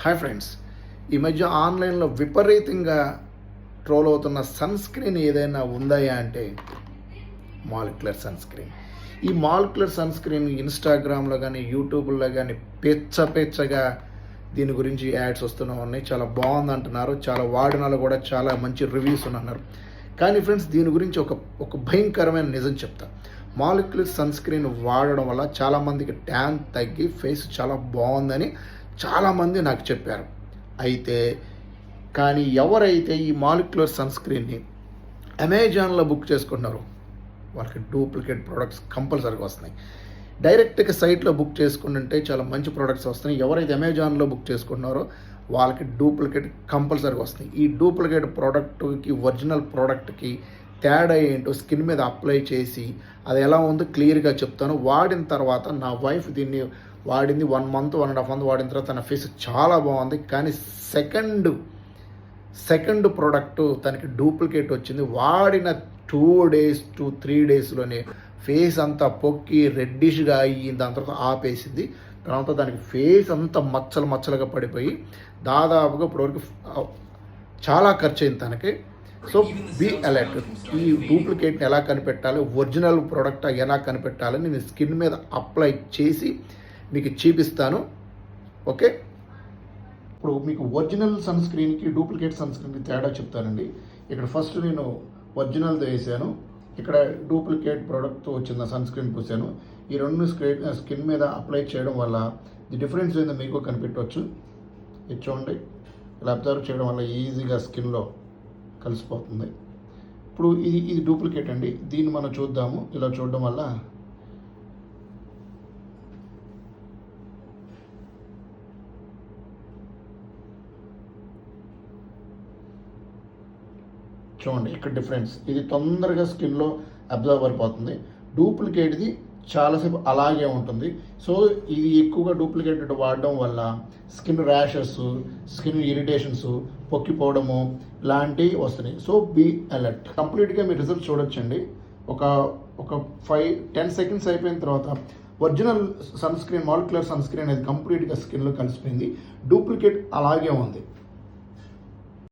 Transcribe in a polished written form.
Hi friends, ఈ మధ్య ఆన్లైన్లో విపరీతంగా ట్రోల్ అవుతున్న సన్ స్క్రీన్ ఏదైనా ఉందాయా అంటే మాలిక్యులర్ సన్ స్క్రీన్. ఈ మాలిక్యులర్ సన్ స్క్రీన్ ఇన్స్టాగ్రామ్లో కానీ యూట్యూబ్లో కానీ పెచ్చగా దీని గురించి యాడ్స్ వస్తూనే ఉన్నాయి. చాలా బాగుంది అంటున్నారు, చాలా వాడినాలు కూడా చాలా మంచి రివ్యూస్ అన్నారు. కానీ ఫ్రెండ్స్, దీని గురించి ఒక భయంకరమైన నిజం చెప్తా. మాలిక్యులర్ సన్ స్క్రీన్ వాడడం వల్ల చాలామందికి ట్యాన్ తగ్గి ఫేస్ చాలా బాగుందని చాలామంది నాకు చెప్పారు. కానీ ఎవరైతే ఈ మాలిక్యులర్ సన్ స్క్రీన్ని అమెజాన్లో బుక్ చేసుకుంటున్నారో వాళ్ళకి డూప్లికేట్ ప్రోడక్ట్స్ కంపల్సరీగా వస్తున్నాయి. డైరెక్ట్గా సైట్లో బుక్ చేసుకుంటుంటే చాలా మంచి ప్రోడక్ట్స్ వస్తున్నాయి. ఎవరైతే అమెజాన్లో బుక్ చేసుకుంటున్నారో వాళ్ళకి డూప్లికేట్ కంపల్సరీగా వస్తున్నాయి. ఈ డూప్లికేట్ ప్రోడక్ట్కి ఒరిజినల్ ప్రోడక్ట్కి తేడా ఏంటో స్కిన్ మీద అప్లై చేసి అది ఎలా ఉందో క్లియర్గా చెప్తాను. వాడిన తర్వాత నా వైఫ్ దీన్ని వాడింది 1 month 1.5 month వాడిన తర్వాత తన ఫేస్ చాలా బాగుంది. కానీ సెకండ్ ప్రోడక్ట్ తనకి డూప్లికేట్ వచ్చింది. వాడిన 2 days to 3 daysలోనే ఫేస్ అంతా పొక్కి రెడ్డిష్గా అయ్యి దాని తర్వాత ఆపేసింది. తర్వాత దానికి ఫేస్ అంతా మచ్చలుగా పడిపోయి దాదాపుగా ఇప్పటివరకు చాలా ఖర్చు అయింది తనకి. So be alert. ఈ డూప్లికేట్ని ఎలా కనిపెట్టాలి, ఒరిజినల్ ప్రోడక్ట్ ఎలా కనిపెట్టాలని నేను స్కిన్ మీద అప్లై చేసి మీకు చూపిస్తాను. ఓకే, ఇప్పుడు మీకు ఒరిజినల్ సన్ స్క్రీన్కి డూప్లికేట్ సన్ స్క్రీన్కి తేడా చెప్తానండి. ఇక్కడ ఫస్ట్ నేను ఒరిజినల్ది వేసాను, ఇక్కడ డూప్లికేట్ ప్రోడక్ట్తో వచ్చిన సన్ స్క్రీన్ పూసాను. ఈ రెండు స్కిన్ మీద అప్లై చేయడం వల్ల ది డిఫరెన్స్ ఏందో మీకు కనిపెట్టవచ్చు. ఇది చూడండి, ఇలా అబ్జర్వ్ చేయడం వల్ల ఈజీగా స్కిన్లో కలిసిపోతుంది. ఇప్పుడు ఇది డూప్లికేట్ అండి. దీన్ని మనం చూద్దాము. ఇలా చూడడం వల్ల చూడండి ఇక్కడ డిఫరెన్స్. ఇది తొందరగా స్కిన్లో అబ్జర్వ్ అయిపోతుంది. డూప్లికేట్ది చాలాసేపు అలాగే ఉంటుంది. సో ఇది ఎక్కువగా డూప్లికేటెడ్ వాడడం వల్ల స్కిన్ ర్యాషెస్, స్కిన్ ఇరిటేషన్స్, పొక్కిపోవడము లాంటివి వస్తున్నాయి. So be alert. కంప్లీట్గా మీ రిజల్ట్ చూడొచ్చండి. ఒక 5-10 seconds అయిపోయిన తర్వాత original sun screen molecular sun screen అనేది కంప్లీట్గా స్కిన్లో కలిసిపోయింది. డూప్లికేట్ అలాగే ఉంది.